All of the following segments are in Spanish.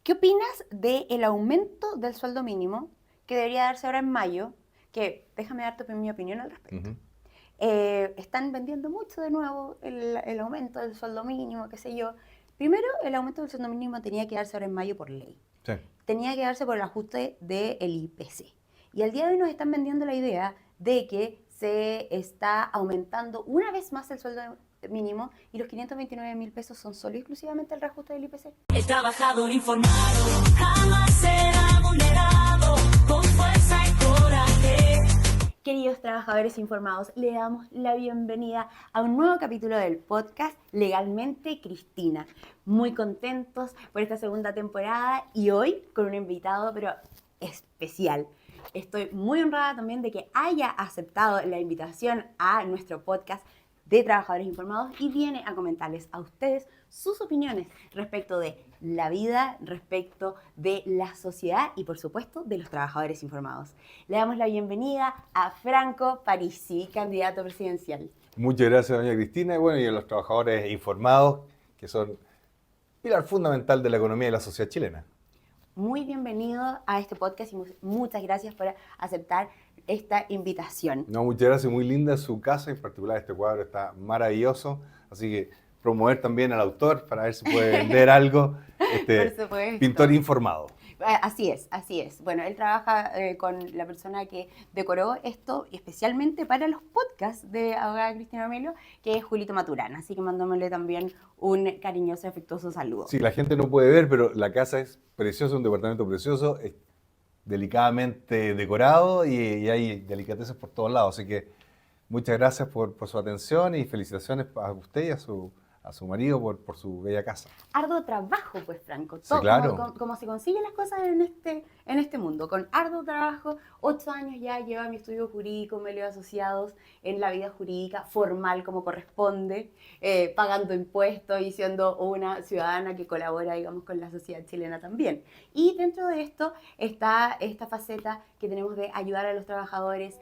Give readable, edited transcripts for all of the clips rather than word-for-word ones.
¿Qué opinas del aumento del sueldo mínimo que debería darse ahora en mayo? Que déjame darte mi opinión al respecto. Ujú. Están vendiendo mucho de nuevo el aumento del sueldo mínimo, qué sé yo. Primero, el aumento del sueldo mínimo tenía que darse ahora en mayo por ley. Sí. Tenía que darse por el ajuste del IPC. Y al día de hoy nos están vendiendo la idea de que se está aumentando una vez más el sueldo mínimo y los 529.000 pesos son solo y exclusivamente el reajuste del IPC. El trabajador informado jamás será vulnerado, con fuerza y coraje. Queridos trabajadores informados, le damos la bienvenida a un nuevo capítulo del podcast Legalmente Cristina. Muy contentos por esta segunda temporada y hoy con un invitado pero especial. Estoy muy honrada también de que haya aceptado la invitación a nuestro podcast de Trabajadores Informados y viene a comentarles a ustedes sus opiniones respecto de la vida, respecto de la sociedad y por supuesto de los trabajadores informados. Le damos la bienvenida a Franco Parisi, candidato presidencial. Muchas gracias, doña Cristina, y bueno, y a los trabajadores informados, que son pilar fundamental de la economía y la sociedad chilena. Muy bienvenido a este podcast y muchas gracias por aceptar esta invitación. No, muchas gracias, muy linda su casa, en particular este cuadro está maravilloso, así que promover también al autor para ver si puede vender algo, Por supuesto. pintor informado. Así es, así es. Bueno, él trabaja con la persona que decoró esto especialmente para los podcasts de abogada Cristina Mello, que es Julito Maturana. Así que mandámosle también un cariñoso y afectuoso saludo. Sí, la gente no puede ver, pero la casa es preciosa, un departamento precioso, es delicadamente decorado y hay delicateces por todos lados, así que muchas gracias por su atención y felicitaciones a usted y a su marido por su bella casa. Arduo trabajo, pues, Franco. Sí, claro. Como se consiguen las cosas en este mundo. Con arduo trabajo, 8 años ya lleva mi estudio jurídico, me leo asociados en la vida jurídica formal como corresponde, pagando impuestos y siendo una ciudadana que colabora, digamos, con la sociedad chilena también. Y dentro de esto está esta faceta que tenemos de ayudar a los trabajadores,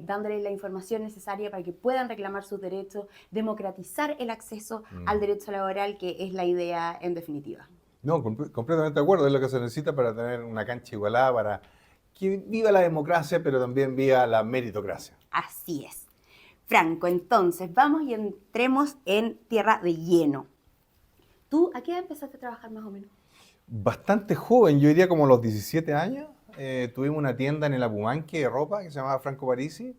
dándoles la información necesaria para que puedan reclamar sus derechos, democratizar el acceso al derecho laboral, que es la idea en definitiva. No, completamente de acuerdo, es lo que se necesita para tener una cancha igualada, para que viva la democracia, pero también viva la meritocracia. Así es. Franco, entonces, vamos y entremos en tierra de lleno. ¿Tú a qué edad empezaste a trabajar más o menos? Bastante joven, yo diría como a los 17 años, tuvimos una tienda en el Apumanque de ropa que se llamaba Franco Parisi,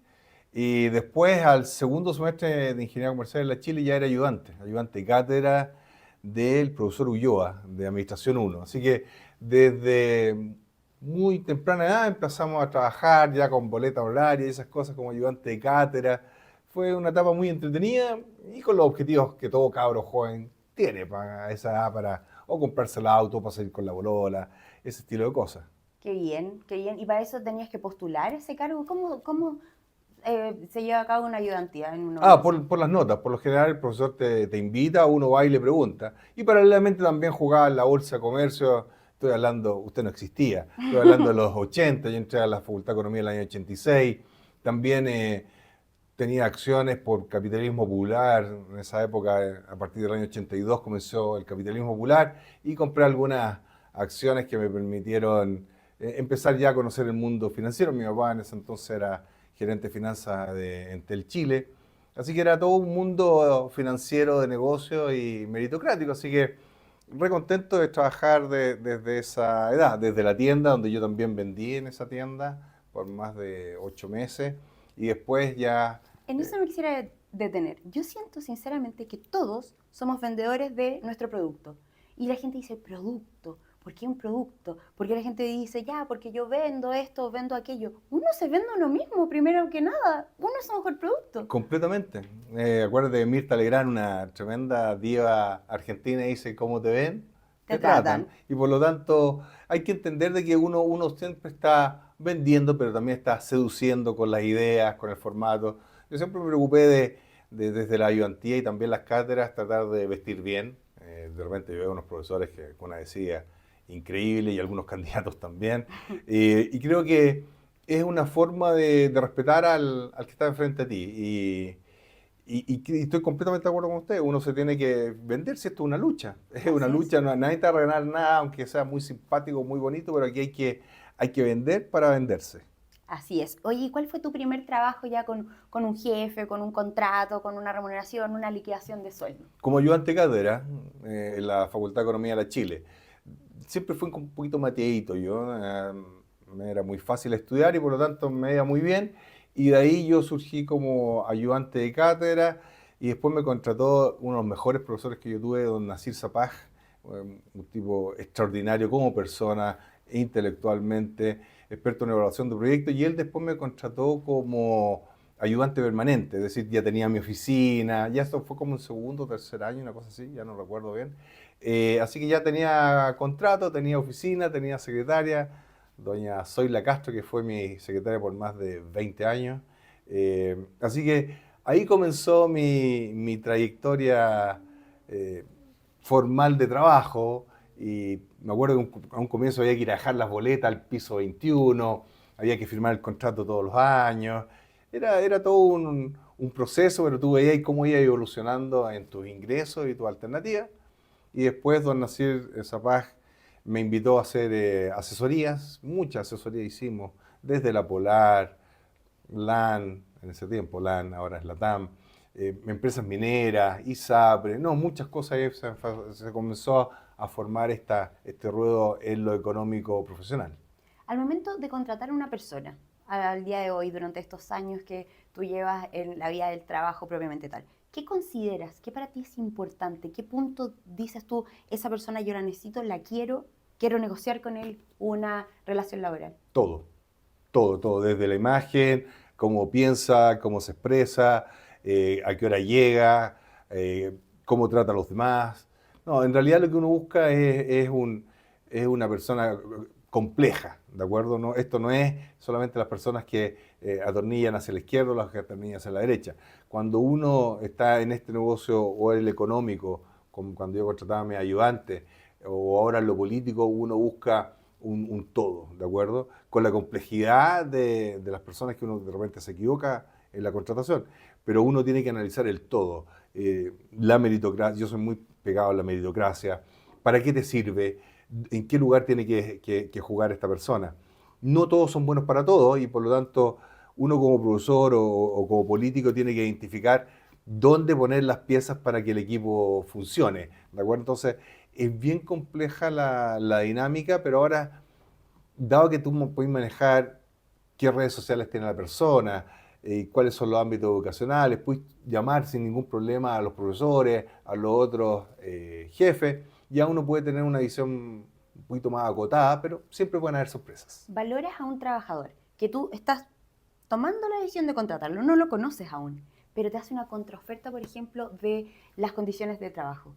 y después al segundo semestre de Ingeniería Comercial en la Chile ya era ayudante de cátedra del profesor Ulloa, de Administración 1. Así que desde muy temprana edad empezamos a trabajar ya con boleta horaria y esas cosas como ayudante de cátedra. Fue una etapa muy entretenida y con los objetivos que todo cabro joven tiene para esa edad, para o comprarse el auto, para salir con la bolola, ese estilo de cosas. Qué bien, qué bien. ¿Y para eso tenías que postular ese cargo? ¿Cómo se lleva a cabo una ayudantía en una universidad? Por las notas. Por lo general el profesor te invita, uno va y le pregunta. Y paralelamente también jugaba en la bolsa de comercio. Estoy hablando, usted no existía, estoy hablando de los 80, yo entré a la Facultad de Economía en el año 86. También tenía acciones por capitalismo popular. En esa época, a partir del año 82, comenzó el capitalismo popular y compré algunas acciones que me permitieron empezar ya a conocer el mundo financiero. Mi papá en ese entonces era gerente de finanzas de Entel Chile. Así que era todo un mundo financiero de negocio y meritocrático. Así que re contento de trabajar desde esa edad, desde la tienda, donde yo también vendí en esa tienda por más de 8 meses. Y después ya... En eso me quisiera detener. Yo siento sinceramente que todos somos vendedores de nuestro producto. Y la gente dice, producto, ¿por qué un producto? Porque la gente dice, ya, porque yo vendo esto, vendo aquello. Uno se vende uno mismo, primero que nada. Uno es su mejor producto. Completamente. Acuérdate de Mirta Legrand, una tremenda diva argentina, dice, ¿cómo te ven? Te tratan. Y por lo tanto hay que entender de que uno siempre está vendiendo, pero también está seduciendo con las ideas, con el formato. Yo siempre me preocupé desde la ayudantía y también las cátedras, tratar de vestir bien. De repente yo veo unos profesores que con una decía increíble y algunos candidatos también. Y creo que es una forma de respetar al que está enfrente a ti. Y estoy completamente de acuerdo con usted, uno se tiene que vender si esto es una lucha. Es una Así es. lucha, nadie te va a regalar nada, aunque sea muy simpático, muy bonito, pero aquí hay que vender para venderse. Así es. Oye, ¿y cuál fue tu primer trabajo ya con un jefe, con un contrato, con una remuneración, una liquidación de sueldo? Como ayudante cátedra en la Facultad de Economía de la Chile, siempre fui un poquito mateíto yo, me era muy fácil estudiar y por lo tanto me iba muy bien. Y de ahí yo surgí como ayudante de cátedra y después me contrató uno de los mejores profesores que yo tuve, don Nasir Sapaj, un tipo extraordinario como persona, intelectualmente, experto en evaluación de proyectos, y él después me contrató como ayudante permanente, es decir, ya tenía mi oficina, ya esto fue como un segundo o tercer año, una cosa así, ya no recuerdo bien. Así que ya tenía contrato, tenía oficina, tenía secretaria, doña Zoila Castro, que fue mi secretaria por más de 20 años. Así que ahí comenzó mi trayectoria eh, formal de trabajo. Y me acuerdo que a un comienzo había que ir a dejar las boletas al piso 21, había que firmar el contrato todos los años. Era todo un proceso, pero tú veías cómo iba evolucionando en tus ingresos y tus alternativas. Y después don Nasir Sapaj me invitó a hacer asesorías, muchas asesorías hicimos, desde la Polar, LAN, en ese tiempo LAN, ahora es LATAM, empresas mineras, ISAPRE, no, muchas cosas ahí se comenzó a formar este ruedo en lo económico profesional. Al momento de contratar a una persona, al día de hoy, durante estos años que tú llevas en la vida del trabajo propiamente tal, ¿qué consideras? ¿Qué para ti es importante? ¿Qué punto dices tú, esa persona yo la necesito, la quiero negociar con él una relación laboral? Todo, todo, desde la imagen, cómo piensa, cómo se expresa, a qué hora llega, cómo trata a los demás. No, en realidad lo que uno busca es una persona compleja, ¿de acuerdo? No, esto no es solamente las personas que atornillan hacia la izquierda o las que atornillan hacia la derecha. Cuando uno está en este negocio o en el económico, como cuando yo contrataba a mi ayudante, o ahora en lo político, uno busca un todo, ¿de acuerdo? Con la complejidad de las personas que uno de repente se equivoca en la contratación, pero uno tiene que analizar el todo. La meritocracia, yo soy muy pegado a la meritocracia. ¿Para qué te sirve? ¿En qué lugar tiene que jugar esta persona? No todos son buenos para todos y por lo tanto uno como profesor o como político tiene que identificar dónde poner las piezas para que el equipo funcione, ¿de acuerdo? Entonces, es bien compleja la dinámica, pero ahora, dado que tú puedes manejar qué redes sociales tiene la persona, cuáles son los ámbitos educacionales, puedes llamar sin ningún problema a los profesores, a los otros jefes, ya uno puede tener una visión un poquito más acotada, pero siempre pueden haber sorpresas. Valoras a un trabajador que tú estás tomando la decisión de contratarlo, no lo conoces aún, pero te hace una contraoferta, por ejemplo, de las condiciones de trabajo.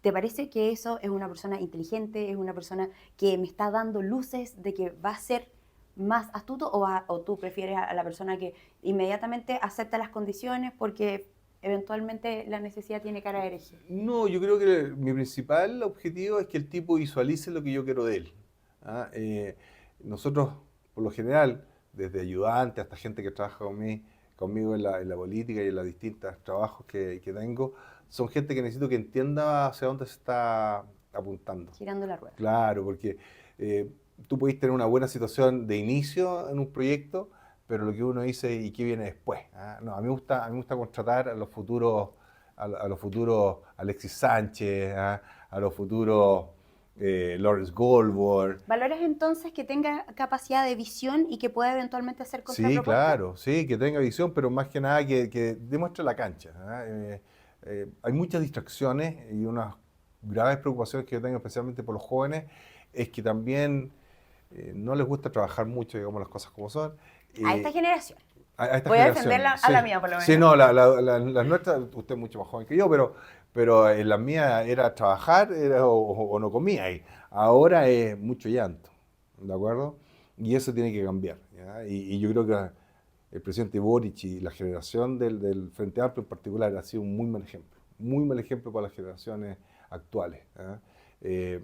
¿Te parece que eso es una persona inteligente, es una persona que me está dando luces de que va a ser más astuto o tú prefieres a la persona que inmediatamente acepta las condiciones porque eventualmente la necesidad tiene cara de hereje? No, yo creo que mi principal objetivo es que el tipo visualice lo que yo quiero de él. ¿Ah? Nosotros, por lo general, desde ayudante hasta gente que trabaja conmigo en la política y en los distintos trabajos que tengo, son gente que necesito que entienda hacia dónde se está apuntando. Girando la rueda. Claro, porque tú podés tener una buena situación de inicio en un proyecto, pero lo que uno dice y qué viene después. ¿Ah? No, a mí me gusta contratar a los futuros Alexis Sánchez, ¿ah? A los futuros Lawrence Goldberg. ¿Valoras entonces que tenga capacidad de visión y que pueda eventualmente hacer Sí, contrapropuestas? claro, sí, que tenga visión, pero más que nada que demuestre la cancha. ¿Ah? Hay muchas distracciones y unas graves preocupaciones que yo tengo, especialmente por los jóvenes, es que también no les gusta trabajar mucho, digamos las cosas como son. A esta generación. A esta Voy a generación, defenderla a sí. la mía, por lo menos. Sí, no, las nuestras, usted es mucho más joven que yo, pero en las mías era trabajar o no comía ahí. Ahora es mucho llanto, ¿de acuerdo? Y eso tiene que cambiar, ¿ya? Y yo creo que el presidente Boric y la generación del Frente Amplio en particular ha sido un muy mal ejemplo para las generaciones actuales, ¿ya?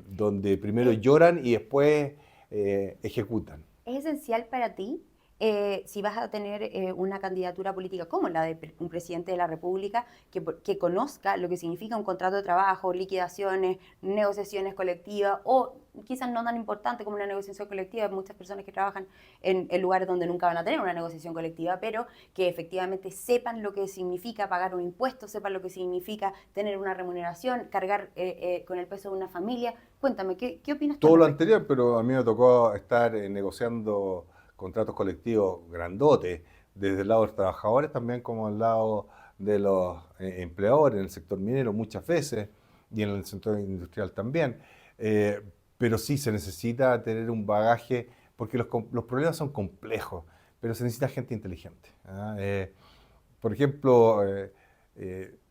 Donde primero lloran y después ejecutan. ¿Es esencial para ti si vas a tener una candidatura política como la de un presidente de la República, que conozca lo que significa un contrato de trabajo, liquidaciones, negociaciones colectivas, o quizás no tan importante como una negociación colectiva, hay muchas personas que trabajan en lugares donde nunca van a tener una negociación colectiva, pero que efectivamente sepan lo que significa pagar un impuesto, sepan lo que significa tener una remuneración, cargar con el peso de una familia. Cuéntame, ¿qué opinas tú Todo al lo respecto? anterior, pero a mí me tocó estar negociando contratos colectivos grandotes, desde el lado de los trabajadores también como al lado de los empleadores en el sector minero muchas veces y en el sector industrial también. Eh, pero sí se necesita tener un bagaje, porque los problemas son complejos, pero se necesita gente inteligente. ¿Ah? Por ejemplo,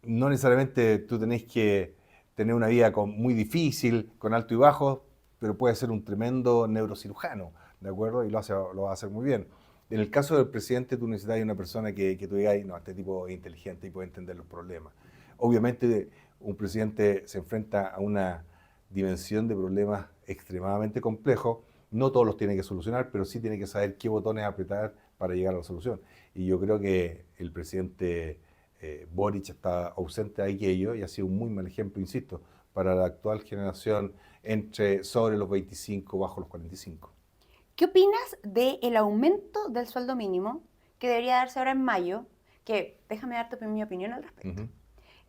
no necesariamente tú tenés que tener una vida muy difícil, con alto y bajo, pero puede ser un tremendo neurocirujano, ¿de acuerdo? Y lo va a hacer muy bien. En el caso del presidente, tú necesitas una persona que tú digas, no, este tipo es inteligente y puede entender los problemas. Obviamente, un presidente se enfrenta a una dimensión de problemas extremadamente complejos. No todos los tiene que solucionar, pero sí tiene que saber qué botones apretar para llegar a la solución. Y yo creo que el presidente Boric está ausente de aquello y ha sido un muy mal ejemplo, insisto, para la actual generación sobre los 25, bajo los 45. ¿Qué opinas del aumento del sueldo mínimo que debería darse ahora en mayo? Que déjame darte mi opinión al respecto. Ujú.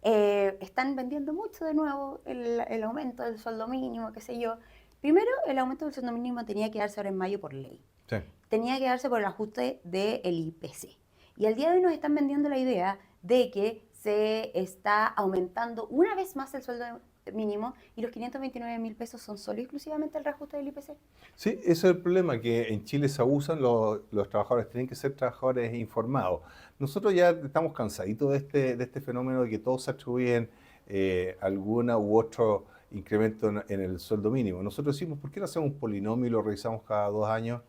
Están vendiendo mucho de nuevo el aumento del sueldo mínimo, qué sé yo. Primero, el aumento del sueldo mínimo tenía que darse ahora en mayo por ley. Sí. Tenía que darse por el ajuste del IPC. Y al día de hoy nos están vendiendo la idea de que se está aumentando una vez más el sueldo mínimo y los 529.000 pesos son solo y exclusivamente el reajuste del IPC. Sí, ese es el problema, que en Chile se abusan, los trabajadores tienen que ser trabajadores informados. Nosotros ya estamos cansaditos de este fenómeno de que todos se atribuyen alguna u otro incremento en el sueldo mínimo. Nosotros decimos, ¿por qué no hacemos un polinomio y lo revisamos cada 2 años?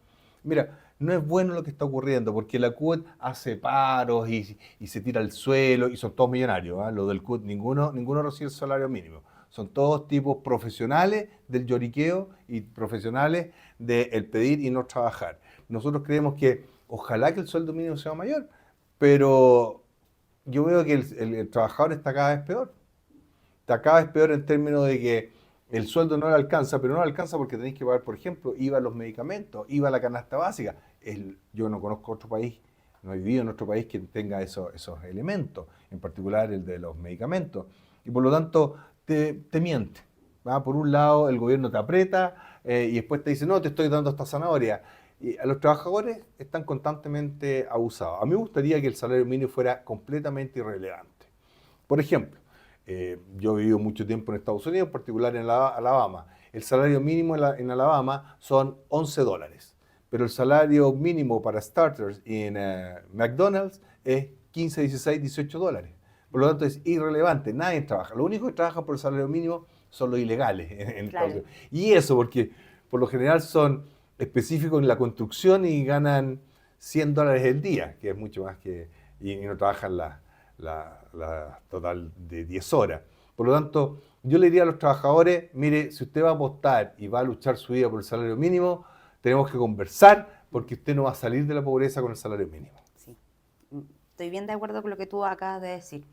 Mira, no es bueno lo que está ocurriendo, porque la CUT hace paros y se tira al suelo y son todos millonarios. ¿Ah? Los del CUT, ninguno recibe el salario mínimo. Son todos tipos profesionales del lloriqueo y profesionales del pedir y no trabajar. Nosotros creemos que ojalá que el sueldo mínimo sea mayor, pero yo veo que el trabajador está cada vez peor. Está cada vez peor en términos de que el sueldo no le alcanza, pero no le alcanza porque tenéis que pagar, por ejemplo, IVA a los medicamentos, IVA a la canasta básica. Yo no conozco otro país, no he vivido en otro país que tenga esos elementos, en particular el de los medicamentos. Y por lo tanto, te miente. ¿Va? Por un lado, el gobierno te aprieta y después te dice, no, te estoy dando esta zanahoria. Y a los trabajadores están constantemente abusados. A mí me gustaría que el salario mínimo fuera completamente irrelevante. Por ejemplo, yo he vivido mucho tiempo en Estados Unidos, en particular en Alabama. El salario mínimo en Alabama son $11, pero el salario mínimo para starters en McDonald's es 15, 16, $18. Por lo tanto, es irrelevante, nadie trabaja. Lo único que trabaja por el salario mínimo son los ilegales en Estados Unidos. Y eso porque por lo general son específicos en la construcción y ganan $100 el día, que es mucho más que... y no trabajan la total de 10 horas. Por lo tanto, yo le diría a los trabajadores, mire, si usted va a apostar y va a luchar su vida por el salario mínimo, tenemos que conversar porque usted no va a salir de la pobreza con el salario mínimo. Sí, estoy bien de acuerdo con lo que tú acabas de decir.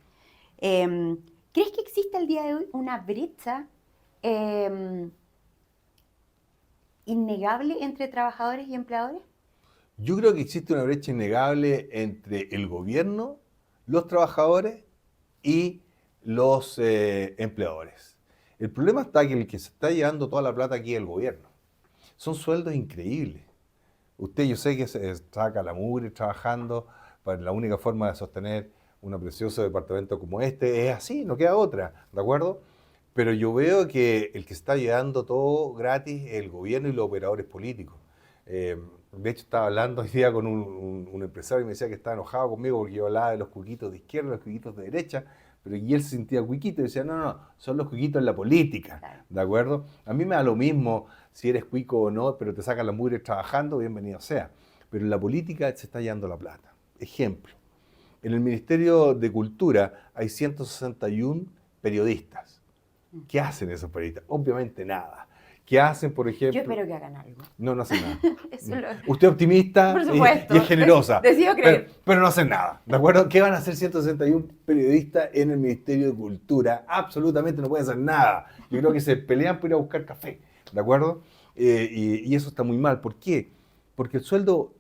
¿Crees que existe al día de hoy una brecha innegable entre trabajadores y empleadores? Yo creo que existe una brecha innegable entre el gobierno, los trabajadores y los empleadores. El problema está que el que se está llevando toda la plata aquí es el gobierno. Son sueldos increíbles. Usted, yo sé que se saca la mugre trabajando, para la única forma de sostener un precioso departamento como este es así, no queda otra, ¿de acuerdo? Pero yo veo que el que está llevando todo gratis es el gobierno y los operadores políticos. De hecho, estaba hablando hoy día con un empresario y me decía que estaba enojado conmigo porque yo hablaba de los cuiquitos de izquierda, los cuiquitos de derecha, pero y él se sentía cuiquito y decía, no, son los cuiquitos en la política, Claro. ¿de acuerdo? A mí me da lo mismo si eres cuico o no, pero te sacan la mugre trabajando, bienvenido sea. Pero en la política se está llevando la plata. Ejemplo, en el Ministerio de Cultura hay 161 periodistas. ¿Qué hacen esos periodistas? Obviamente nada. que hacen, por ejemplo... Yo espero que hagan algo. No, no hacen nada. Eso lo... Usted es optimista Por supuesto. y es generosa. Decido creer. Pero no hacen nada, ¿de acuerdo? ¿Qué van a hacer 161 periodistas en el Ministerio de Cultura? Absolutamente no pueden hacer nada. Yo creo que se pelean por ir a buscar café, ¿de acuerdo? Y eso está muy mal. ¿Por qué? Porque el sueldo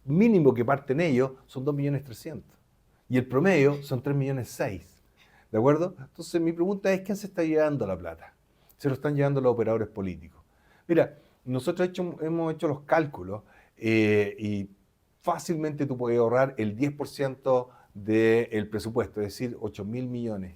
mínimo que parten ellos son 2.300.000 y el promedio son 3.600.000, ¿de acuerdo? Entonces mi pregunta es, ¿quién se está llevando la plata? Se lo están llevando los operadores políticos. Mira, nosotros hemos hecho los cálculos y fácilmente tú puedes ahorrar el 10% del presupuesto, es decir, 8.000 millones.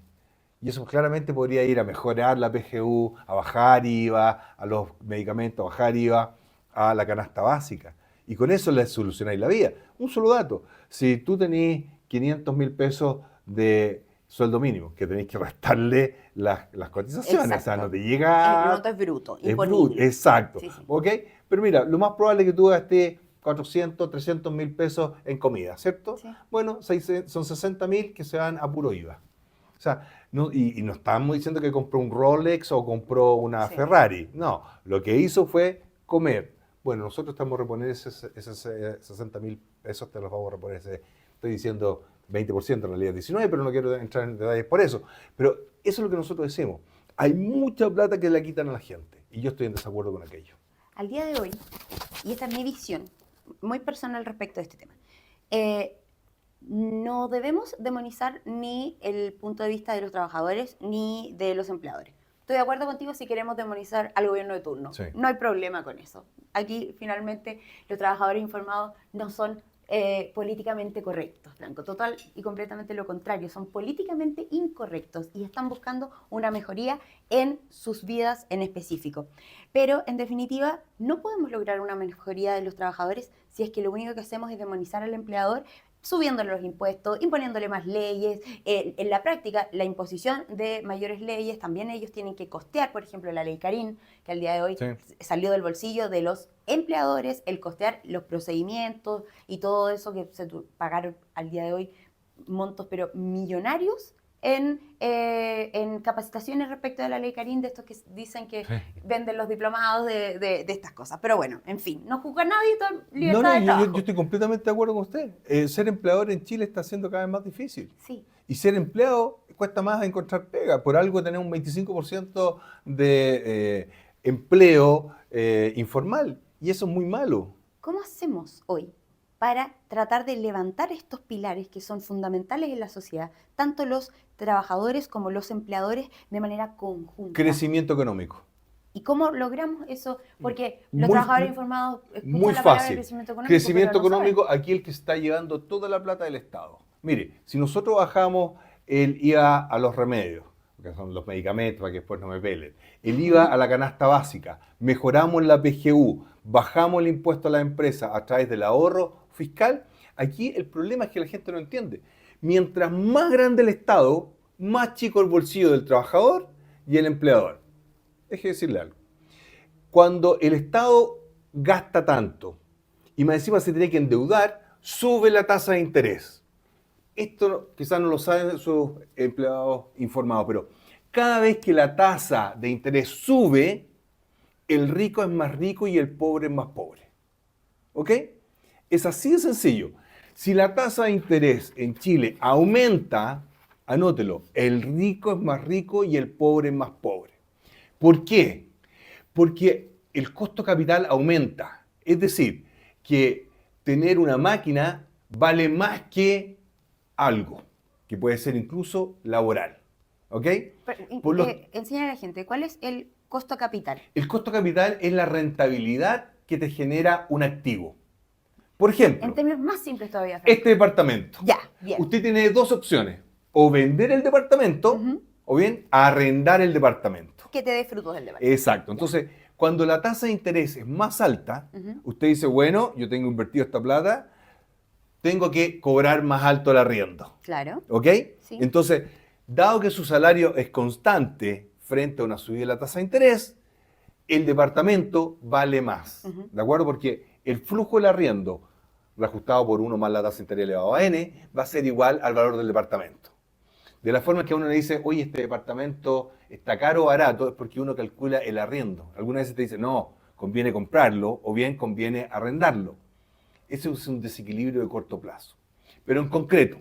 Y eso claramente podría ir a mejorar la PGU, a bajar IVA, a los medicamentos, a bajar IVA, a la canasta básica. Y con eso les solucionáis la vida. Un solo dato, si tú tenés 500.000 pesos de sueldo mínimo, que tenéis que restarle las cotizaciones, Exacto. o sea, no te llega... El monto es bruto, es imponible. bruto, exacto, Sí, sí. ¿ok? Pero mira, lo más probable es que tú gastes 400, 300.000 pesos en comida, ¿cierto? Sí. Bueno, son 60.000 que se van a puro IVA. O sea, no, y no estamos diciendo que compró un Rolex o compró una Sí. Ferrari. No, lo que hizo fue comer. Bueno, nosotros estamos a reponer esos 60.000 pesos, te los vamos a reponer estoy diciendo 20%, en realidad 19%, pero no quiero entrar en detalles por eso. Pero eso es lo que nosotros decimos. Hay mucha plata que le quitan a la gente y yo estoy en desacuerdo con aquello. Al día de hoy, y esta es mi visión muy personal respecto a este tema, no debemos demonizar ni el punto de vista de los trabajadores ni de los empleadores. Estoy de acuerdo contigo si queremos demonizar al gobierno de turno. Sí. No hay problema con eso. Aquí, finalmente, los trabajadores informados no son políticamente correctos, Franco. Total y completamente lo contrario. Son políticamente incorrectos y están buscando una mejoría en sus vidas en específico. Pero, en definitiva, no podemos lograr una mejoría de los trabajadores si es que lo único que hacemos es demonizar al empleador, subiéndole los impuestos, imponiéndole más leyes. En la práctica, la imposición de mayores leyes, también ellos tienen que costear, por ejemplo, la ley Carín, que al día de hoy Sí. salió del bolsillo de los empleadores, el costear los procedimientos y todo eso que se pagaron al día de hoy, montos pero millonarios en capacitaciones respecto de la ley Carín, de estos que dicen que Sí. venden los diplomados de estas cosas. Pero bueno, en fin, no juzga a nadie, toda libertad No, de yo trabajo. estoy completamente de acuerdo con usted. Ser empleador en Chile está siendo cada vez más difícil. Sí. Y ser empleado cuesta más encontrar pega. Por algo tener un 25% de empleo informal. Y eso es muy malo. ¿Cómo hacemos hoy para tratar de levantar estos pilares que son fundamentales en la sociedad, tanto los trabajadores como los empleadores, de manera conjunta? Crecimiento económico. ¿Y cómo logramos eso? Porque los Muy- trabajadores informados escuchan Muy la palabra fácil. crecimiento económico. Crecimiento pero no saben. económico, aquí el que está llevando toda la plata del Estado. Mire, si nosotros bajamos el IVA a los remedios, que son los medicamentos, para que después no me pelen, el IVA a la canasta básica, mejoramos la PGU, bajamos el impuesto a la empresa a través del ahorro fiscal, aquí el problema es que la gente no entiende. Mientras más grande el Estado, más chico el bolsillo del trabajador y el empleador. Deje de decirle algo. Cuando el Estado gasta tanto y más encima se tiene que endeudar, sube la tasa de interés. Esto quizás no lo saben sus empleados informados, pero cada vez que la tasa de interés sube, el rico es más rico y el pobre es más pobre. ¿Ok? Es así de sencillo. Si la tasa de interés en Chile aumenta, anótelo, el rico es más rico y el pobre es más pobre. ¿Por qué? Porque el costo capital aumenta. Es decir, que tener una máquina vale más que algo, que puede ser incluso laboral. ¿Ok? Por lo- Enseñar a la gente, ¿cuál es el costo capital? El costo capital es la rentabilidad que te genera un activo. Por ejemplo, En términos más simples todavía, Franco. este departamento. Ya, bien. Usted tiene dos opciones. O vender el departamento Ujú. o bien arrendar el departamento. Que te dé frutos del debate. Exacto. Entonces, cuando la tasa de interés es más alta, Ujú. usted dice, bueno, yo tengo invertido esta plata, tengo que cobrar más alto el arriendo. Claro. ¿Ok? Sí. Entonces, dado que su salario es constante frente a una subida de la tasa de interés, el departamento vale más. Ujú. ¿De acuerdo? Porque el flujo del arriendo, reajustado por 1 más la tasa de interés elevado a n, va a ser igual al valor del departamento. De la forma que a uno le dice, oye, este departamento está caro o barato, es porque uno calcula el arriendo. Algunas veces te dice, no, conviene comprarlo o bien conviene arrendarlo. Eso es un desequilibrio de corto plazo. Pero en concreto,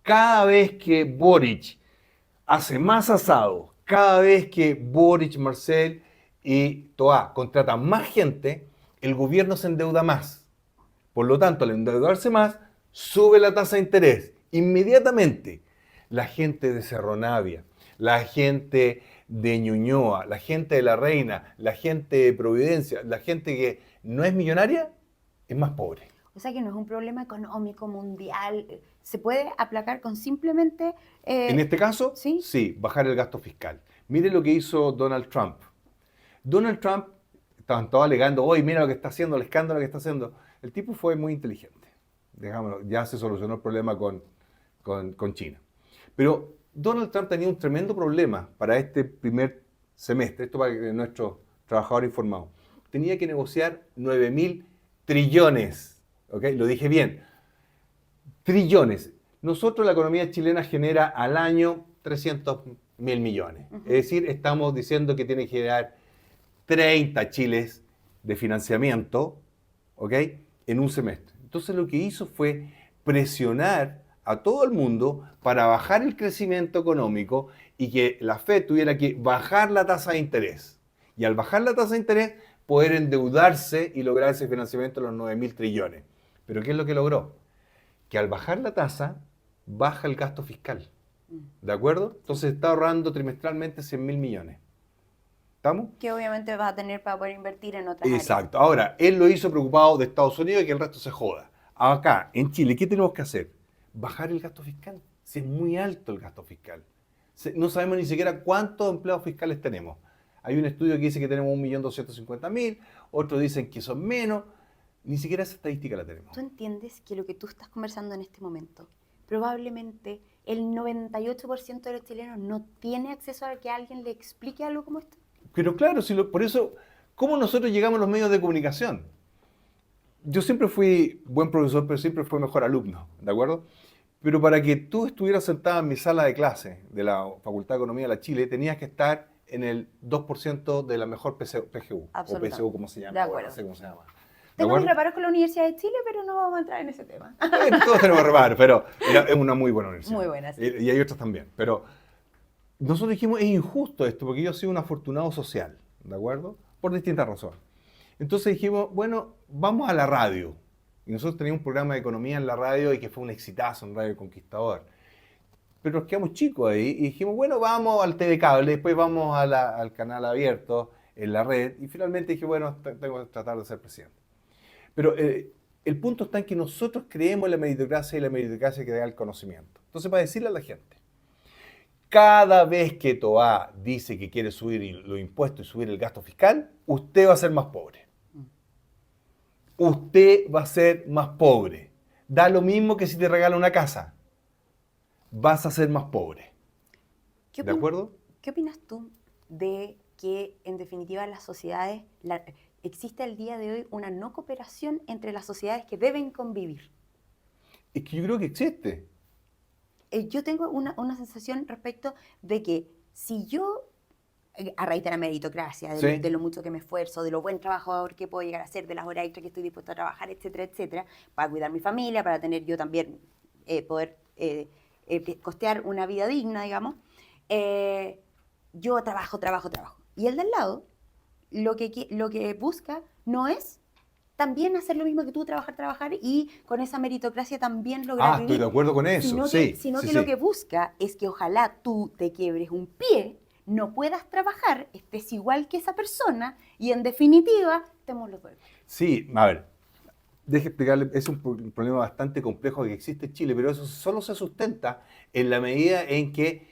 cada vez que Boric hace más asado, cada vez que Boric, Marcel y Toá contratan más gente, el gobierno se endeuda más. Por lo tanto, al endeudarse más, sube la tasa de interés. Inmediatamente, la gente de Cerro Navia, la gente de Ñuñoa, la gente de La Reina, la gente de Providencia, la gente que no es millonaria, es más pobre. O sea que no es un problema económico mundial. Se puede aplacar con simplemente... En este caso, ¿sí? sí, bajar el gasto fiscal. Mire lo que hizo Donald Trump. Donald Trump, estaban todos alegando, oye, mira lo que está haciendo, el escándalo que está haciendo. El tipo fue muy inteligente. Dejámoslo, ya se solucionó el problema con China. Pero Donald Trump tenía un tremendo problema para este primer semestre, esto para nuestros trabajadores informados. Tenía que negociar 9.000 trillones. ¿Ok? Lo dije bien. Trillones. Nosotros, la economía chilena genera al año 300.000 millones. Ujú. Es decir, estamos diciendo que tiene que generar 30 chiles de financiamiento, ¿ok? En un semestre. Entonces lo que hizo fue presionar a todo el mundo para bajar el crecimiento económico y que la Fed tuviera que bajar la tasa de interés. Y al bajar la tasa de interés, poder endeudarse y lograr ese financiamiento de los 9.000 trillones. Pero ¿qué es lo que logró? Que al bajar la tasa, baja el gasto fiscal. ¿De acuerdo? Entonces está ahorrando trimestralmente 100.000 millones. ¿Estamos? Que obviamente vas a tener para poder invertir en otras áreas. Exacto. Ahora, él lo hizo preocupado de Estados Unidos y que el resto se joda. Acá, en Chile, ¿qué tenemos que hacer? Bajar el gasto fiscal. Si es muy alto el gasto fiscal. No sabemos ni siquiera cuántos empleados fiscales tenemos. Hay un estudio que dice que tenemos 1.250.000, otros dicen que son menos. Ni siquiera esa estadística la tenemos. Tú entiendes que lo que tú estás conversando en este momento, probablemente el 98% de los chilenos no tiene acceso a que alguien le explique algo como esto. Pero claro, por eso, ¿cómo nosotros llegamos a los medios de comunicación? Yo siempre fui buen profesor, pero siempre fui mejor alumno, ¿de acuerdo? Pero para que tú estuvieras sentado en mi sala de clase de la Facultad de Economía de la Chile, tenías que estar en el 2% de la mejor PGU, o Absolutamente. PSU, como se llama. De acuerdo. Ahora, no sé cómo se llama. ¿De Tengo mis acuerdo? reparos con la Universidad de Chile, pero no vamos a entrar en ese tema. Todos tenemos reparos, pero es una muy buena universidad. Muy buena, sí. Y hay otras también. Pero nosotros dijimos, es injusto esto, porque yo soy un afortunado social, ¿de acuerdo? Por distintas razones. Entonces dijimos, bueno, vamos a la radio. Y nosotros teníamos un programa de economía en la radio y que fue un exitazo en Radio Conquistador. Pero nos quedamos chicos ahí y dijimos, bueno, vamos al TV Cable, después vamos al canal abierto, en la red. Y finalmente dije, bueno, tengo que tratar de ser presidente. Pero el punto está en que nosotros creemos en la meritocracia y la meritocracia que da el conocimiento. Entonces, para decirle a la gente, cada vez que Toá dice que quiere subir los impuestos y subir el gasto fiscal, usted va a ser más pobre. Usted va a ser más pobre. Da lo mismo que si te regala una casa. Vas a ser más pobre. ¿De acuerdo? ¿Qué opinas tú de que, en definitiva, las sociedades, existe el día de hoy una no cooperación entre las sociedades que deben convivir? Es que yo creo que existe. Yo tengo una sensación respecto de que si yo, a raíz de la meritocracia, Sí. de lo mucho que me esfuerzo, de lo buen trabajador que puedo llegar a ser, de las horas extra que estoy dispuesto a trabajar, etcétera, etcétera, para cuidar mi familia, para tener yo también, poder costear una vida digna, digamos, yo trabajo. Y el de al lado, lo que busca no es también hacer lo mismo que tú, trabajar y con esa meritocracia también lograr Estoy vivir. de acuerdo con eso. Sino Sí, que sí. lo que busca es que ojalá tú te quiebres un pie, no puedas trabajar, estés igual que esa persona y en definitiva estemos los dos. Sí, a ver, deje explicarle, es un problema bastante complejo que existe en Chile, pero eso solo se sustenta en la medida en que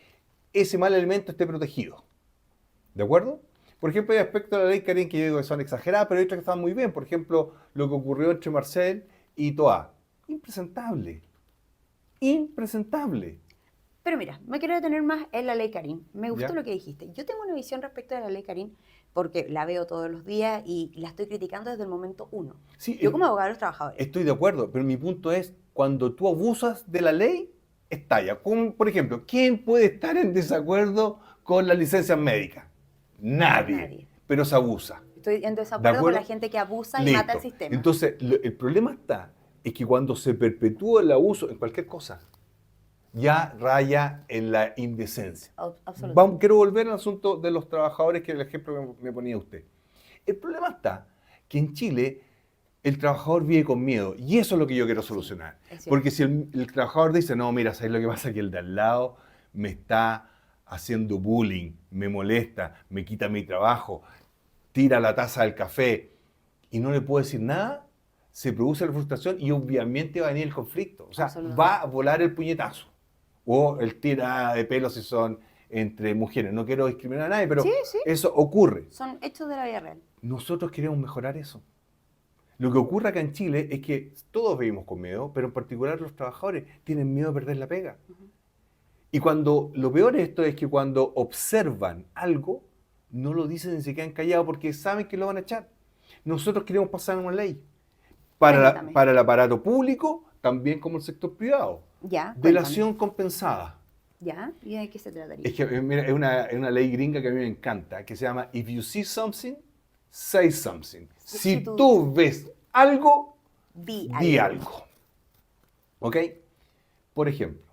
ese mal elemento esté protegido. ¿De acuerdo? Por ejemplo, hay aspectos de la ley Karin que yo digo que son exageradas, pero hay otras que están muy bien. Por ejemplo, lo que ocurrió entre Marcel y Toá. Impresentable. Impresentable. Pero mira, me quiero detener más en la ley Karin. Me gustó Ya. lo que dijiste. Yo tengo una visión respecto de la ley Karin porque la veo todos los días y la estoy criticando desde el momento uno. Sí, Yo como abogado de los trabajadores. estoy de acuerdo, pero mi punto es, cuando tú abusas de la ley, estalla. Por ejemplo, ¿quién puede estar en desacuerdo con las licencias médicas? Nadie. Nadie. Pero se abusa. Estoy en ¿De desacuerdo con acuerdo? la gente que abusa y Listo. mata el sistema. Entonces, el problema está es que cuando se perpetúa el abuso en cualquier cosa, ya raya en la indecencia. Absolutamente. Quiero volver al asunto de los trabajadores, que el ejemplo que me ponía usted. El problema está que en Chile el trabajador vive con miedo y eso es lo que yo quiero solucionar. es cierto. Porque si el trabajador dice, no, mira, ¿sabes lo que pasa? Que el de al lado me está haciendo bullying, me molesta, me quita mi trabajo, tira la taza del café y no le puedo decir nada, se produce la frustración y obviamente va a venir el conflicto. O sea, Absolutamente. va a volar el puñetazo. O el tira de pelo si son entre mujeres. No quiero discriminar a nadie, pero Sí, sí. eso ocurre. Son hechos de la vida real. Nosotros queremos mejorar eso. Lo que ocurre acá en Chile es que todos vivimos con miedo, pero en particular los trabajadores tienen miedo a perder la pega. Y cuando lo peor de esto es que cuando observan algo, no lo dicen ni se quedan callados porque saben que lo van a echar. Nosotros queremos pasar una ley Cuéntame. para el aparato público, también como el sector privado. Ya, Delación compensada. ¿Ya? ¿Y de qué se trataría? Es que mira, es una ley gringa que a mí me encanta, que se llama If you see something, say something. Si tú ves algo, di algo. ¿Ok? Por ejemplo,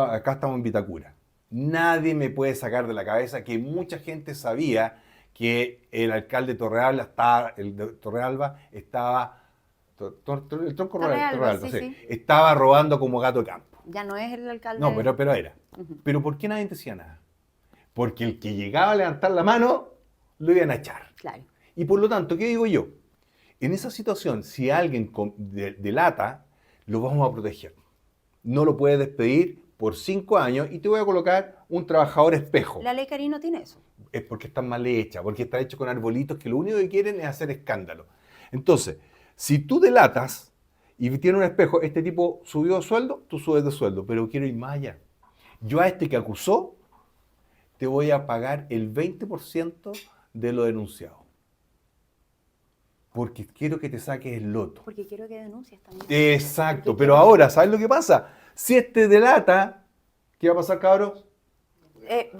acá estamos en Vitacura. Nadie me puede sacar de la cabeza que mucha gente sabía que el alcalde Torrealba estaba... El tronco Torrealba, sí. Estaba robando como gato de campo. Ya no es el alcalde. No, pero era. Pero ¿por qué nadie decía nada? Porque el que llegaba a levantar la mano, lo iban a echar. Claro. Y por lo tanto, ¿qué digo yo? En esa situación, si alguien delata, lo vamos a proteger. No lo puedes despedir por 5 años y te voy a colocar un trabajador espejo. La ley Cari no tiene eso. Es porque está mal hecha, porque está hecho con arbolitos que lo único que quieren es hacer escándalo. Entonces, si tú delatas y tienes un espejo, este tipo subió de sueldo, tú subes de sueldo, pero quiero ir más allá. Yo a este que acusó, te voy a pagar el 20% de lo denunciado. Porque quiero que te saques el loto. Porque quiero que denuncies también. Exacto, Porque pero ahora, ¿sabes lo que pasa? Si este delata, ¿qué va a pasar, cabros?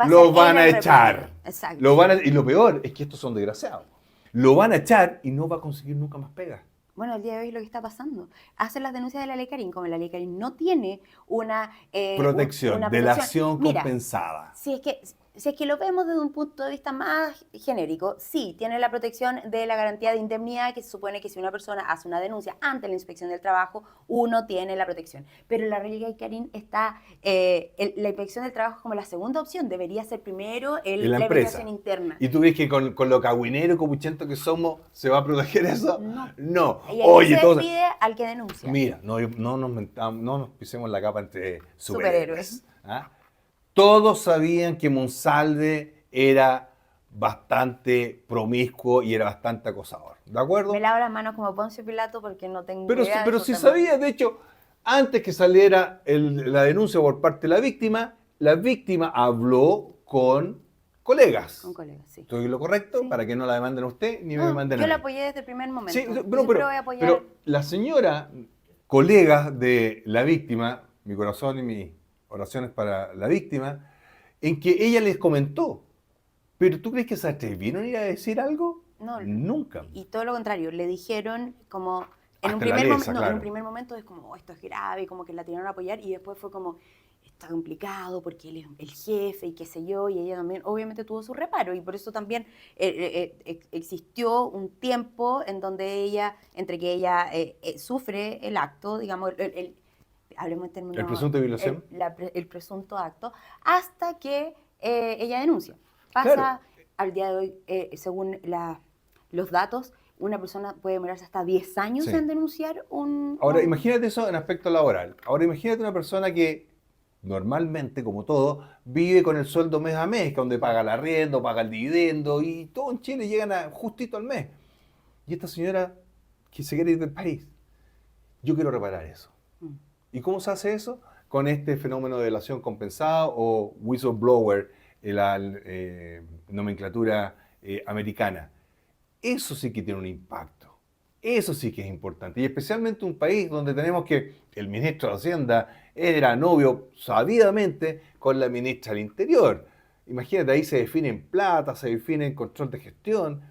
Lo van a echar. Exacto. Y lo peor es que estos son desgraciados. Lo van a echar y no va a conseguir nunca más pega. Bueno, el día de hoy es lo que está pasando. Hacen las denuncias de la ley Karin, como la ley Karin no tiene una Protección, una delación Mira, compensada. si es que lo vemos desde un punto de vista más genérico, sí, tiene la protección de la garantía de indemnidad, que se supone que si una persona hace una denuncia ante la inspección del trabajo, uno tiene la protección. Pero la ley Karin está, la inspección del trabajo como la segunda opción, debería ser primero En la la empresa. investigación interna. ¿Y tú crees que con lo cagüinero y copuchento que somos se va a proteger eso? No. Y ahí Oye, se todos... despide al que denuncia. Mira, no nos pisemos la capa entre superhéroes. Superhéroes. ¿Ah? Todos sabían que Monsalve era bastante promiscuo y era bastante acosador. ¿De acuerdo? Me lavo las manos como Poncio Pilato porque no tengo Pero, idea de pero esos sí temas. sabía, de hecho, antes que saliera la denuncia por parte de la víctima habló con colegas. Con colegas, sí. ¿Estoy en lo correcto? Sí. Para que no la demanden a usted ni me No, demanden a yo mí. la apoyé desde el primer momento. Sí, Yo pero, siempre voy a apoyar. pero la señora, colega de la víctima, mi corazón y mis oraciones para la víctima, en que ella les comentó, ¿pero tú crees que se atrevieron a ir a decir algo? No. Nunca. Y todo lo contrario, le dijeron como... En un, Hasta la primer lesa, en claro. un primer momento es como, esto es grave, como que la tiraron a apoyar, y después fue como, está complicado porque él es el jefe y qué sé yo, y ella también obviamente tuvo su reparo, y por eso también existió un tiempo en donde entre que ella sufre el acto, digamos, hablemos en términos... ¿El presunto de violación? El presunto acto, hasta que ella denuncia. Pasa Claro. al día de hoy, según los datos, una persona puede demorarse hasta 10 años Sí. en denunciar un... Ahora, imagínate eso en aspecto laboral. Ahora, imagínate una persona que normalmente, como todo, vive con el sueldo mes a mes, que donde paga el arriendo, paga el dividendo, y todo en Chile llegan justito al mes. Y esta señora que se quiere ir del país. Yo quiero reparar eso. ¿Y cómo se hace eso? Con este fenómeno de delación compensada o whistleblower, la nomenclatura americana. Eso sí que tiene un impacto. Eso sí que es importante. Y especialmente un país donde tenemos que el ministro de Hacienda era novio sabidamente con la ministra del Interior. Imagínate, ahí se definen plata, se definen control de gestión.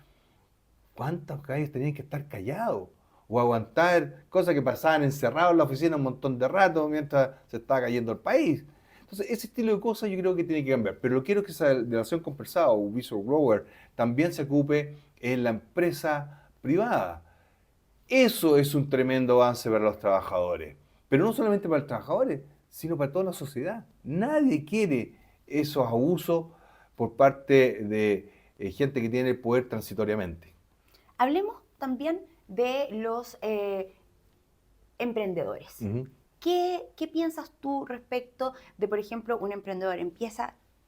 ¿Cuántos calles tenían que estar callados? O aguantar cosas que pasaban encerrados en la oficina un montón de rato mientras se estaba cayendo el país. Entonces, ese estilo de cosas yo creo que tiene que cambiar. Pero quiero que esa relación compensada o whistleblower también se ocupe en la empresa privada. Eso es un tremendo avance para los trabajadores. Pero no solamente para los trabajadores, sino para toda la sociedad. Nadie quiere esos abusos por parte de gente que tiene el poder transitoriamente. Hablemos también de los emprendedores. Ujú. ¿Qué piensas tú respecto de, por ejemplo, un emprendedor?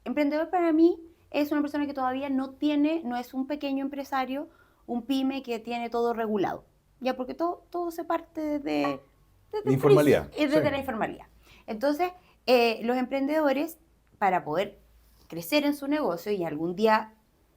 Emprendedor para mí es una persona que todavía no es un pequeño empresario, un pyme que tiene todo regulado. Ya, porque todo se parte desde el Informalidad, desde sí. la informalidad. Entonces, los emprendedores, para poder crecer en su negocio y algún día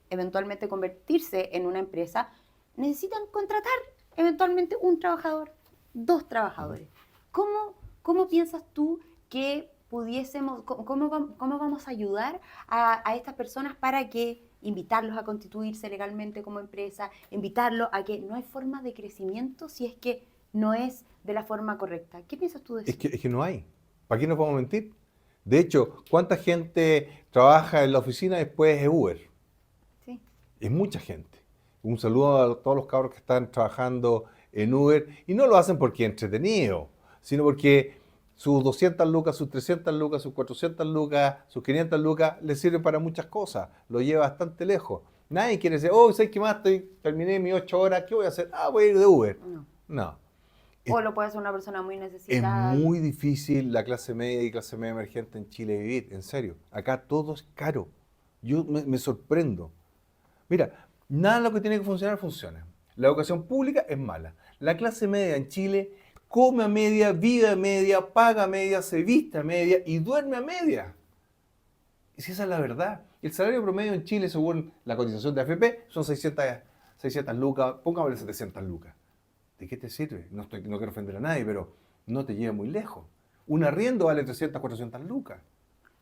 eventualmente convertirse en una empresa, necesitan contratar eventualmente un trabajador, dos trabajadores. ¿Cómo piensas tú que pudiésemos, cómo vamos a ayudar a estas personas para que invitarlos a constituirse legalmente como empresa, invitarlos a que no hay forma de crecimiento si es que no es de la forma correcta? ¿Qué piensas tú de eso? Es que no hay. ¿Para qué nos vamos a mentir? De hecho, ¿cuánta gente trabaja en la oficina y después es Uber? Sí. Es mucha gente. Un saludo a todos los cabros que están trabajando en Uber y no lo hacen porque es entretenido, sino porque sus 200 lucas, sus 300 lucas, sus 400 lucas, sus 500 lucas les sirven para muchas cosas. Lo lleva bastante lejos. Nadie quiere decir, oh, ¿sabes qué más? Terminé mis 8 horas, ¿qué voy a hacer? Ah, voy a ir de Uber. No. No. O lo puede hacer una persona muy Es necesitada. muy difícil la clase media y clase media emergente en Chile vivir, en serio. Acá todo es caro. Yo me sorprendo. Mira, nada de lo que tiene que funcionar funciona. La educación pública es mala. La clase media en Chile come a media, vive a media, paga a media, se viste a media y duerme a media. Y si esa es la verdad. El salario promedio en Chile, según la cotización de AFP, son 600 lucas, póngame 700 lucas. ¿De qué te sirve? No quiero ofender a nadie, pero no te lleva muy lejos. Un arriendo vale 300, 400 lucas.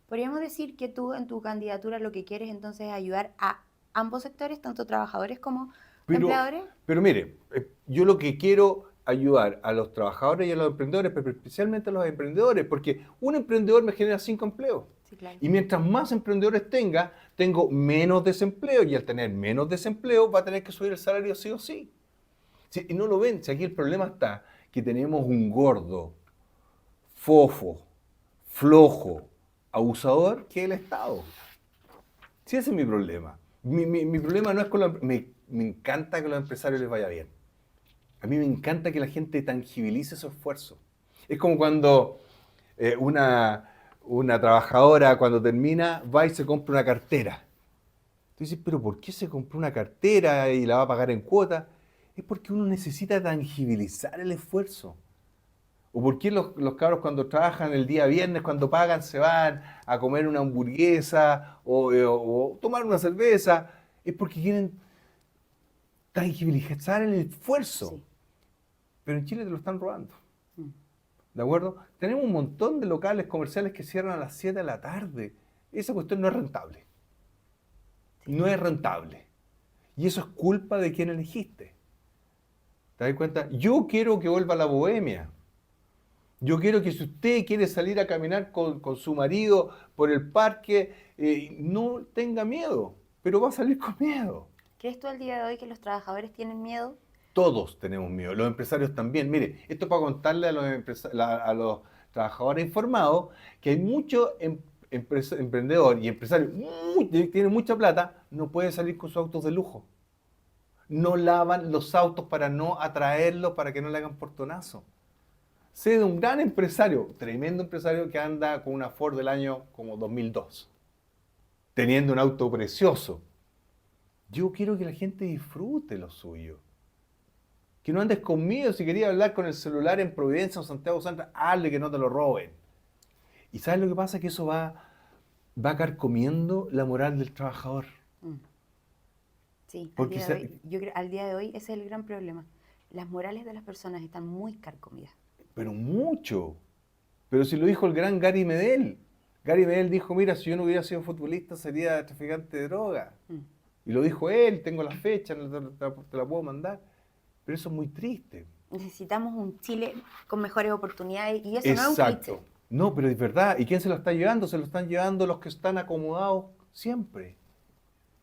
Podríamos decir que tú en tu candidatura lo que quieres entonces es ayudar a ambos sectores, tanto trabajadores como empleadores. Pero mire, yo lo que quiero ayudar a los trabajadores y a los emprendedores, pero especialmente a los emprendedores, porque un emprendedor me genera 5 empleos. Sí, claro. Y mientras más emprendedores tenga, tengo menos desempleo. Y al tener menos desempleo, va a tener que subir el salario sí o sí. Sí, y no lo ven, si aquí el problema está que tenemos un gordo, fofo, flojo, abusador, que es el Estado. Sí, ese es mi problema. Mi problema no es con los... Me encanta que a los empresarios les vaya bien. A mí me encanta que la gente tangibilice su esfuerzo. Es como cuando una trabajadora, cuando termina, va y se compra una cartera. Tú dices, pero ¿por qué se compró una cartera y la va a pagar en cuota? Es porque uno necesita tangibilizar el esfuerzo. ¿O por qué los cabros cuando trabajan el día viernes, cuando pagan, se van a comer una hamburguesa o tomar una cerveza? Es porque quieren tangibilizar el esfuerzo. Sí. Pero en Chile te lo están robando. Mm. ¿De acuerdo? Tenemos un montón de locales comerciales que cierran a las 7 de la tarde. Esa cuestión no es rentable. No es rentable. Y eso es culpa de quien elegiste. ¿Te das cuenta? Yo quiero que vuelva la bohemia. Yo quiero que si usted quiere salir a caminar con su marido por el parque, no tenga miedo, pero va a salir con miedo. ¿Crees tú al día de hoy que los trabajadores tienen miedo? Todos tenemos miedo, los empresarios también. Mire, esto es para contarle a a los trabajadores informados que hay muchos emprendedores y empresarios que tienen mucha plata, no pueden salir con sus autos de lujo. No lavan los autos para no atraerlos, para que no le hagan portonazo. Sé de un gran empresario, tremendo empresario que anda con una Ford del año como 2002, teniendo un auto precioso. Yo quiero que la gente disfrute lo suyo. Que no andes conmigo, si querías hablar con el celular en Providencia o Santiago Centro, hazle que no te lo roben. ¿Y sabes lo que pasa? Que eso va carcomiendo la moral del trabajador. Sí, Porque yo creo al día de hoy ese es el gran problema. las morales de las personas están muy carcomidas. Pero mucho. Pero si lo dijo el gran Gary Medel. Gary Medel dijo, mira, si yo no hubiera sido futbolista sería traficante de droga. Y lo dijo él, tengo la fecha, te la puedo mandar. Pero eso es muy triste. Necesitamos un Chile con mejores oportunidades y eso no es un Exacto. cliché. No, pero es verdad. ¿Y quién se lo está llevando? Se lo están llevando los que están acomodados siempre.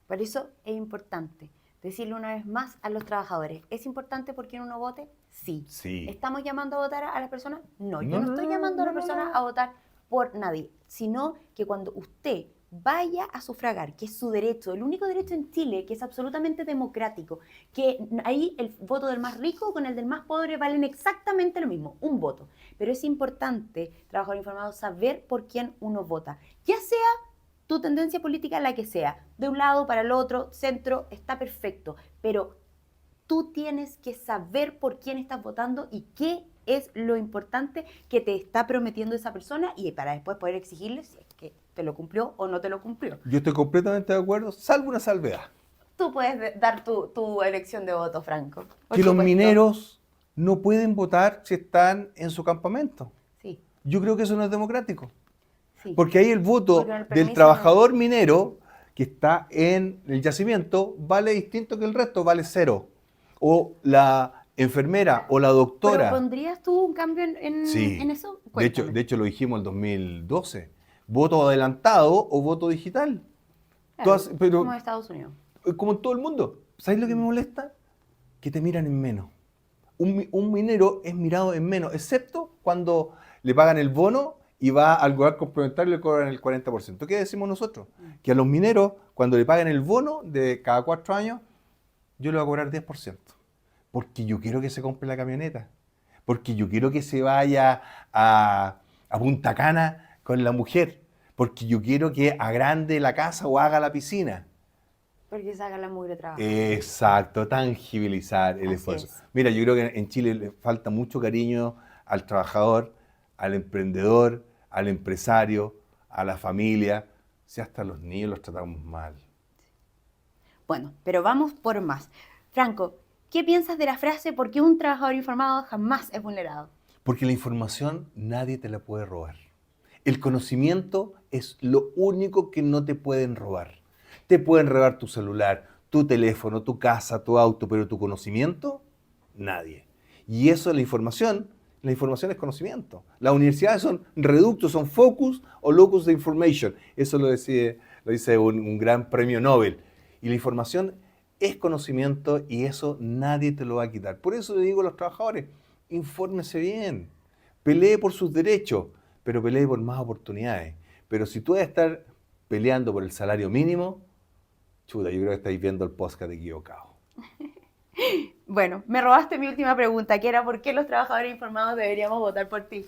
Por eso es importante decirle una vez más a los trabajadores, ¿es importante por quién uno vote? Sí. Sí. ¿Estamos llamando a votar a las personas? No, yo No, no estoy no, llamando a no, las no, personas no. a votar por nadie, sino que cuando usted vaya a sufragar, que es su derecho, el único derecho en Chile que es absolutamente democrático, que ahí el voto del más rico con el del más pobre valen exactamente lo mismo, un voto. Pero es importante, trabajador informado, saber por quién uno vota, ya sea tu tendencia política la que sea, de un lado para el otro, centro, está perfecto, pero tú tienes que saber por quién estás votando y qué es lo importante que te está prometiendo esa persona y para después poder exigirle si es que te lo cumplió o no te lo cumplió. Yo estoy completamente de acuerdo, salvo una salvedad. Tú puedes dar tu elección de voto, Franco. Por Que los supuesto. mineros no pueden votar si están en su campamento. Sí, Yo creo que eso no es democrático. sí. Porque ahí el voto Porque el del permiso trabajador minero que está en el yacimiento vale distinto que el resto, vale 0. O la enfermera o la ¿Pero doctora. pondrías tú un cambio Sí. en eso? De hecho, Cuéntame. lo dijimos en 2012. ¿Voto adelantado o voto digital? Claro, Todas- pero como en Estados Unidos. como en todo el mundo. ¿Sabes lo que me molesta? Que te miran en menos. Un minero es mirado en menos, excepto cuando le pagan el bono y va al lugar complementario y le cobran el 40%. ¿Qué decimos nosotros? Que a los mineros, cuando le pagan el bono de cada 4 años, yo le voy a cobrar 10%. Porque yo quiero que se compre la camioneta. Porque yo quiero que se vaya a Punta Cana con la mujer. Porque yo quiero que agrande la casa o haga la piscina. Porque saca la mugre trabajo. Exacto, tangibilizar el Así esfuerzo. es. Mira, yo creo que en Chile le falta mucho cariño al trabajador, al emprendedor, al empresario, a la familia. Si hasta a los niños los tratamos mal. Bueno, pero vamos por más. Franco, ¿qué piensas de la frase ¿por qué un trabajador informado jamás es vulnerado? Porque la información nadie te la puede robar. El conocimiento es lo único que no te pueden robar. Te pueden robar tu celular, tu teléfono, tu casa, tu auto, pero tu conocimiento, nadie. Y eso es la información es conocimiento. Las universidades son reductos, son focus o locus de information. Eso lo dice un gran premio Nobel. Y la información es conocimiento y eso nadie te lo va a quitar. Por eso le digo a los trabajadores, infórmese bien, pelee por sus derechos, pero pelee por más oportunidades. Pero si tú vas a estar peleando por el salario mínimo, chuta, yo creo que estáis viendo el podcast equivocado. Bueno, me robaste mi última pregunta, que era ¿por qué los trabajadores informados deberíamos votar por ti?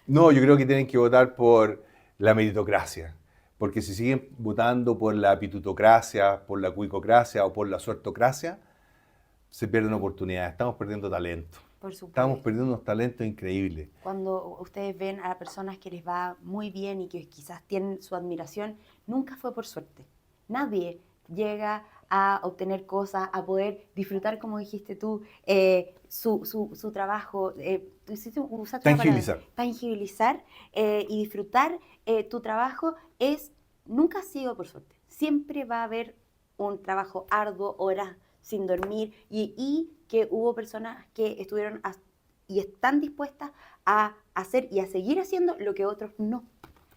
No, yo creo que tienen que votar por la meritocracia. Porque si siguen votando por la pitutocracia, por la cuicocracia o por la suertocracia, se pierden oportunidades. Estamos perdiendo talento. Por supuesto. Estamos perdiendo unos talentos increíbles. Cuando ustedes ven a personas que les va muy bien y que quizás tienen su admiración, nunca fue por suerte. Nadie llega a obtener cosas, a poder disfrutar, como dijiste tú, su trabajo. Tú usaste una palabra, Tangibilizar. tangibilizar y disfrutar tu trabajo nunca ha sido por suerte. Siempre va a haber un trabajo arduo, horas sin dormir y que hubo personas que estuvieron y están dispuestas a hacer y a seguir haciendo lo que otros no.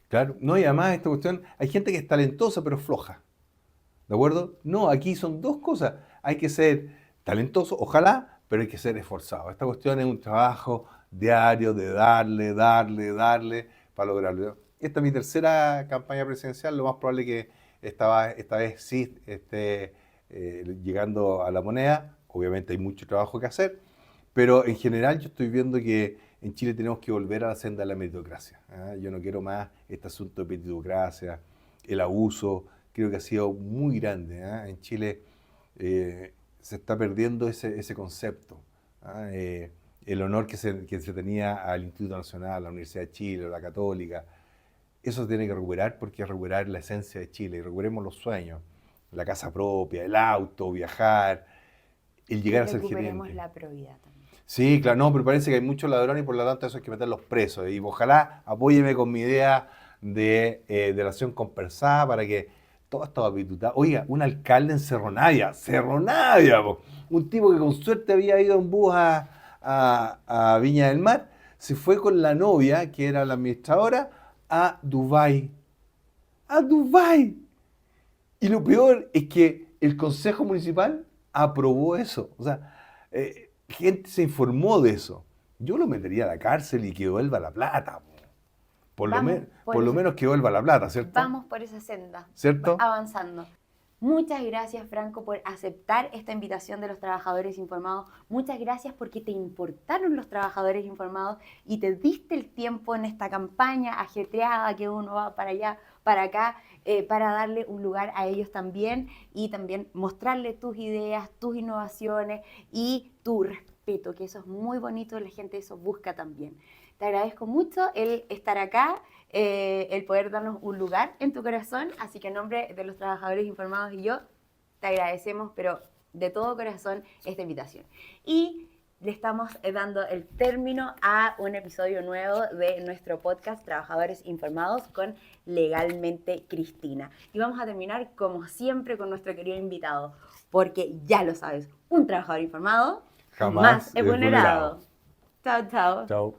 Claro, no, y además esta cuestión, hay gente que es talentosa pero floja. ¿De acuerdo? No, aquí son dos cosas. Hay que ser talentoso, ojalá, pero hay que ser esforzado. Esta cuestión es un trabajo diario de darle para lograrlo. Esta es mi tercera campaña presidencial, lo más probable es que esta vez sí esté llegando a la moneda. Obviamente hay mucho trabajo que hacer, pero en general yo estoy viendo que en Chile tenemos que volver a la senda de la meritocracia. Yo no quiero más este asunto de meritocracia, el abuso, creo que ha sido muy grande. En Chile se está perdiendo ese concepto. El honor que se tenía al Instituto Nacional, a la Universidad de Chile, a la Católica, eso se tiene que recuperar porque es recuperar la esencia de Chile. Y recuperemos los sueños, la casa propia, el auto, viajar, el llegar a ser Recuperemos gerente. la probidad también. Sí, claro, no, pero parece que hay muchos ladrones y por lo tanto eso hay que meterlos presos. Y ojalá apóyeme con mi idea de la acción compensada para que todo esto apitutado. Oiga, un alcalde en Cerro Navia, po. Un tipo que con suerte había ido en bus a Viña del Mar, se fue con la novia, que era la administradora, a Dubái. ¡A Dubái! Y lo peor es que el Consejo Municipal aprobó eso. O sea, gente se informó de eso. Yo lo metería a la cárcel y que devuelva la plata, po. Vamos Por lo menos que devuelva la plata, ¿cierto? Vamos por esa senda, ¿Cierto? avanzando. Muchas gracias, Franco, por aceptar esta invitación de los trabajadores informados. Muchas gracias porque te importaron los trabajadores informados y te diste el tiempo en esta campaña ajetreada que uno va para allá, para acá, para darle un lugar a ellos también y también mostrarle tus ideas, tus innovaciones y tu respeto, que eso es muy bonito, la gente eso busca también. Te agradezco mucho el estar acá, el poder darnos un lugar en tu corazón, así que en nombre de los trabajadores informados y yo, te agradecemos, pero de todo corazón, esta invitación. Y le estamos dando el término a un episodio nuevo de nuestro podcast Trabajadores Informados con Legalmente Cristina. Y vamos a terminar, como siempre, con nuestro querido invitado, porque ya lo sabes, un trabajador informado Jamás es vulnerado. Chao, chao. Chao.